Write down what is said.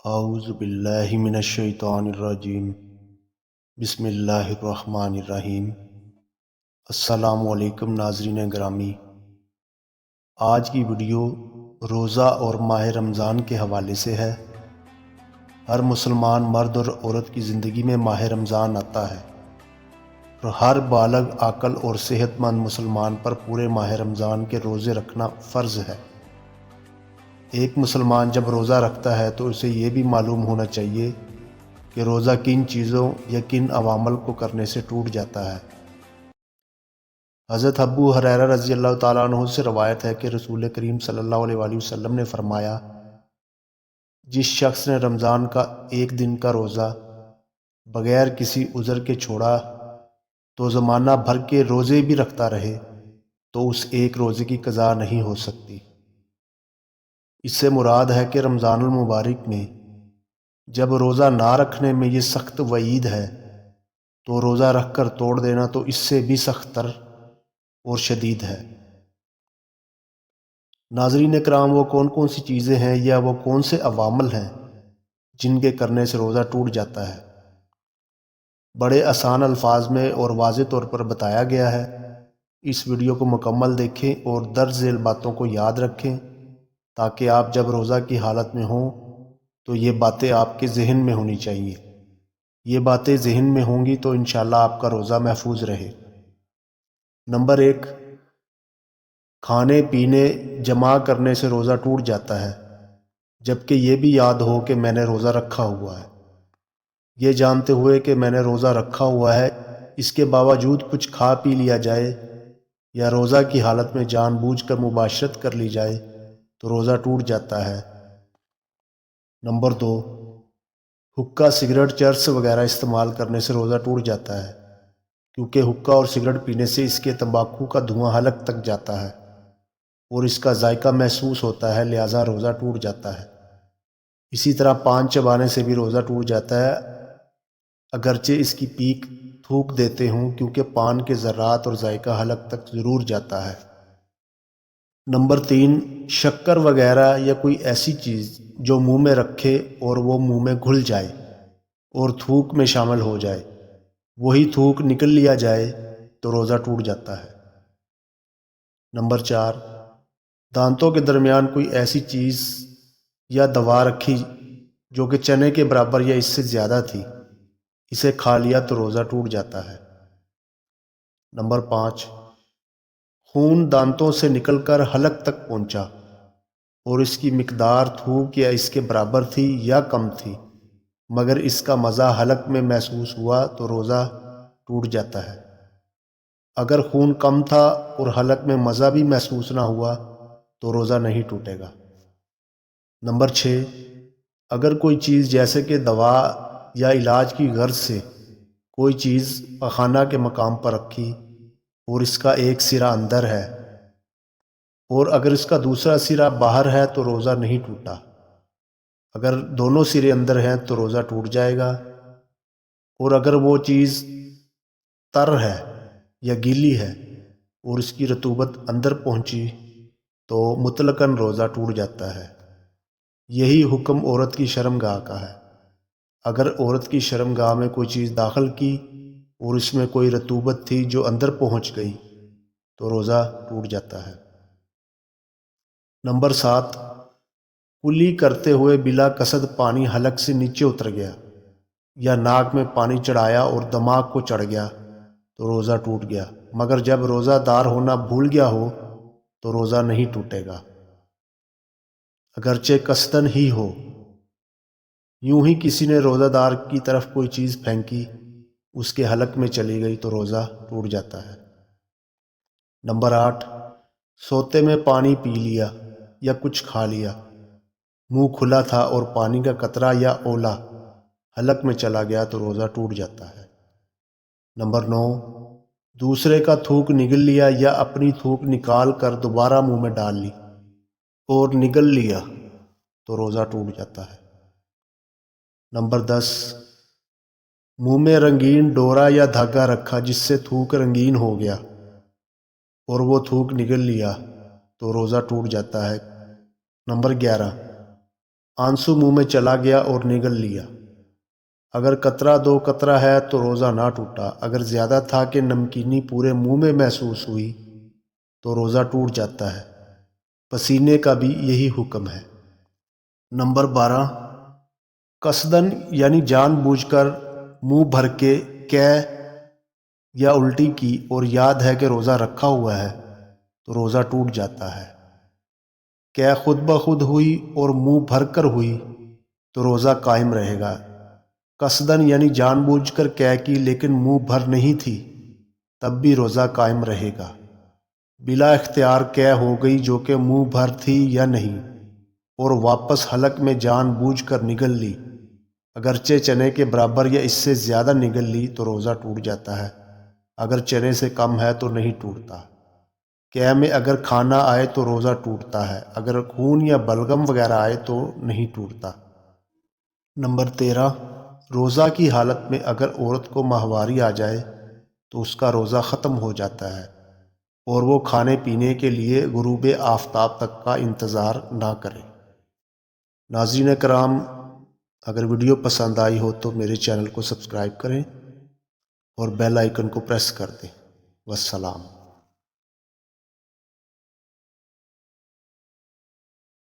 اعوذ باللہ من الشیطان الرجیم بسم اللہ الرحمن الرحیم۔ السلام علیکم ناظرین گرامی، آج کی ویڈیو روزہ اور ماہ رمضان کے حوالے سے ہے۔ ہر مسلمان مرد اور عورت کی زندگی میں ماہ رمضان آتا ہے اور ہر بالغ عاقل اور صحت مند مسلمان پر پورے ماہ رمضان کے روزے رکھنا فرض ہے۔ ایک مسلمان جب روزہ رکھتا ہے تو اسے یہ بھی معلوم ہونا چاہیے کہ روزہ کن چیزوں یا کن عوامل کو کرنے سے ٹوٹ جاتا ہے۔ حضرت ابو ہریرہ رضی اللہ تعالیٰ عنہ سے روایت ہے کہ رسول کریم صلی اللہ علیہ وآلہ وسلم نے فرمایا، جس شخص نے رمضان کا ایک دن کا روزہ بغیر کسی عذر کے چھوڑا تو زمانہ بھر کے روزے بھی رکھتا رہے تو اس ایک روزے کی قضا نہیں ہو سکتی۔ اس سے مراد ہے کہ رمضان المبارک میں جب روزہ نہ رکھنے میں یہ سخت وعید ہے تو روزہ رکھ کر توڑ دینا تو اس سے بھی سخت تر اور شدید ہے۔ ناظرین کرام، وہ کون کون سی چیزیں ہیں یا وہ کون سے عوامل ہیں جن کے کرنے سے روزہ ٹوٹ جاتا ہے؟ بڑے آسان الفاظ میں اور واضح طور پر بتایا گیا ہے۔ اس ویڈیو کو مکمل دیکھیں اور درج ذیل باتوں کو یاد رکھیں تاکہ آپ جب روزہ کی حالت میں ہوں تو یہ باتیں آپ کے ذہن میں ہونی چاہیے۔ یہ باتیں ذہن میں ہوں گی تو انشاءاللہ آپ کا روزہ محفوظ رہے۔ نمبر 1، کھانے پینے جمع کرنے سے روزہ ٹوٹ جاتا ہے جبکہ یہ بھی یاد ہو کہ میں نے روزہ رکھا ہوا ہے۔ یہ جانتے ہوئے کہ میں نے روزہ رکھا ہوا ہے، اس کے باوجود کچھ کھا پی لیا جائے یا روزہ کی حالت میں جان بوجھ کر مباشرت کر لی جائے تو روزہ ٹوٹ جاتا ہے۔ نمبر 2، حقہ، سگریٹ، چرس وغیرہ استعمال کرنے سے روزہ ٹوٹ جاتا ہے کیونکہ حقہ اور سگریٹ پینے سے اس کے تمباکو کا دھواں حلق تک جاتا ہے اور اس کا ذائقہ محسوس ہوتا ہے، لہٰذا روزہ ٹوٹ جاتا ہے۔ اسی طرح پان چبانے سے بھی روزہ ٹوٹ جاتا ہے اگرچہ اس کی پیک تھوک دیتے ہوں کیونکہ پان کے ذرات اور ذائقہ حلق تک ضرور جاتا ہے۔ نمبر 3، شکر وغیرہ یا کوئی ایسی چیز جو منہ میں رکھے اور وہ منہ میں گھل جائے اور تھوک میں شامل ہو جائے، وہی تھوک نکل لیا جائے تو روزہ ٹوٹ جاتا ہے۔ نمبر 4، دانتوں کے درمیان کوئی ایسی چیز یا دوا رکھی جو کہ چنے کے برابر یا اس سے زیادہ تھی، اسے کھا لیا تو روزہ ٹوٹ جاتا ہے۔ نمبر 5، خون دانتوں سے نکل کر حلق تک پہنچا اور اس کی مقدار تھوک یا اس کے برابر تھی یا کم تھی مگر اس کا مزہ حلق میں محسوس ہوا تو روزہ ٹوٹ جاتا ہے۔ اگر خون کم تھا اور حلق میں مزہ بھی محسوس نہ ہوا تو روزہ نہیں ٹوٹے گا۔ نمبر 6، اگر کوئی چیز جیسے کہ دوا یا علاج کی غرض سے کوئی چیز پخانہ کے مقام پر رکھی اور اس کا ایک سرا اندر ہے اور اگر اس کا دوسرا سرا باہر ہے تو روزہ نہیں ٹوٹا۔ اگر دونوں سرے اندر ہیں تو روزہ ٹوٹ جائے گا، اور اگر وہ چیز تر ہے یا گیلی ہے اور اس کی رطوبت اندر پہنچی تو مطلقاً روزہ ٹوٹ جاتا ہے۔ یہی حکم عورت کی شرم گاہ کا ہے۔ اگر عورت کی شرم گاہ میں کوئی چیز داخل کی اور اس میں کوئی رطوبت تھی جو اندر پہنچ گئی تو روزہ ٹوٹ جاتا ہے۔ نمبر 7، کلی کرتے ہوئے بلا قصد پانی حلق سے نیچے اتر گیا یا ناک میں پانی چڑھایا اور دماغ کو چڑھ گیا تو روزہ ٹوٹ گیا، مگر جب روزہ دار ہونا بھول گیا ہو تو روزہ نہیں ٹوٹے گا اگرچہ قصدن ہی ہو۔ یوں ہی کسی نے روزہ دار کی طرف کوئی چیز پھینکی، اس کے حلق میں چلی گئی تو روزہ ٹوٹ جاتا ہے۔ نمبر 8، سوتے میں پانی پی لیا یا کچھ کھا لیا، منہ کھلا تھا اور پانی کا قطرہ یا اولا حلق میں چلا گیا تو روزہ ٹوٹ جاتا ہے۔ نمبر 9، دوسرے کا تھوک نگل لیا یا اپنی تھوک نکال کر دوبارہ منہ میں ڈال لی اور نگل لیا تو روزہ ٹوٹ جاتا ہے۔ نمبر 10، منہ میں رنگین ڈورا یا دھاگا رکھا جس سے تھوک رنگین ہو گیا اور وہ تھوک نگل لیا تو روزہ ٹوٹ جاتا ہے۔ نمبر 11، آنسو منہ میں چلا گیا اور نگل لیا۔ اگر قطرہ دو قطرہ ہے تو روزہ نہ ٹوٹا، اگر زیادہ تھا کہ نمکینی پورے منہ میں محسوس ہوئی تو روزہ ٹوٹ جاتا ہے۔ پسینے کا بھی یہی حکم ہے۔ نمبر 12، قصدن یعنی جان بوجھ کر منہ بھر کے قے یا الٹی کی اور یاد ہے کہ روزہ رکھا ہوا ہے تو روزہ ٹوٹ جاتا ہے۔ قے خود بخود ہوئی اور منہ بھر کر ہوئی تو روزہ قائم رہے گا۔ قصدن یعنی جان بوجھ کر قے کی لیکن منہ بھر نہیں تھی تب بھی روزہ قائم رہے گا۔ بلا اختیار قے ہو گئی جو کہ منہ بھر تھی یا نہیں، اور واپس حلق میں جان بوجھ کر نگل لی، اگرچہ چنے کے برابر یا اس سے زیادہ نگل لی تو روزہ ٹوٹ جاتا ہے، اگر چنے سے کم ہے تو نہیں ٹوٹتا۔ قے میں اگر کھانا آئے تو روزہ ٹوٹتا ہے، اگر خون یا بلغم وغیرہ آئے تو نہیں ٹوٹتا۔ نمبر 13، روزہ کی حالت میں اگر عورت کو ماہواری آ جائے تو اس کا روزہ ختم ہو جاتا ہے اور وہ کھانے پینے کے لیے غروب آفتاب تک کا انتظار نہ کرے۔ ناظرین کرام، اگر ویڈیو پسند آئی ہو تو میرے چینل کو سبسکرائب کریں اور بیل آئیکن کو پریس کر دیں۔ والسلام۔